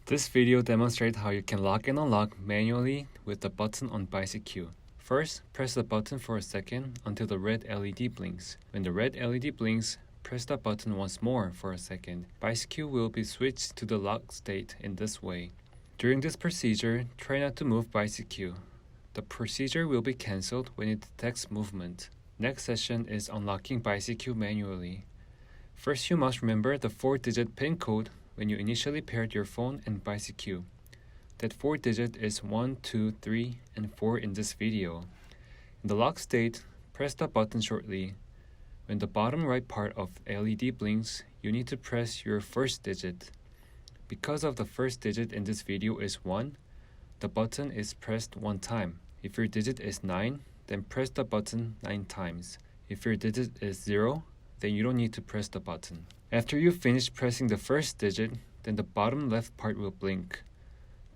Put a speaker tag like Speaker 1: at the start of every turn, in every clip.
Speaker 1: This video demonstrates how you can lock and unlock manually with the button on Bisecu. First, press the button for a second until the red LED blinks. When the red LED blinks, press the button once more for a second. Bisecu will be switched to the lock state in this way. During this procedure, try not to move Bisecu. The procedure will be cancelled when it detects movement. Next session is unlocking Bisecu manually. First, you must remember the 4-digit PIN code when you initially paired your phone and Bisecu. That 4-digit is 1, 2, 3, and 4 in this video. In the lock state, press the button shortly. When the bottom right part of LED blinks, you need to press your first digit. Because of the first digit in this video is 1, the button is pressed 1 time. If your digit is 9, then press the button 9 times. If your digit is 0, then you don't need to press the button. After you finish pressing the first digit, then the bottom left part will blink.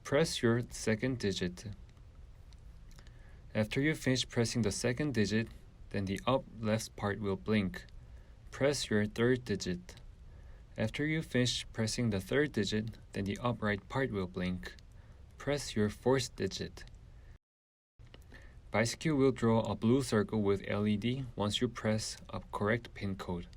Speaker 1: Press your second digit. After you finish pressing the second digit, then the up left part will blink. Press your third digit. After you finish pressing the third digit, then the up right part will blink. Press your fourth digit. Bisecu will draw a blue circle with LED once you press a correct PIN code.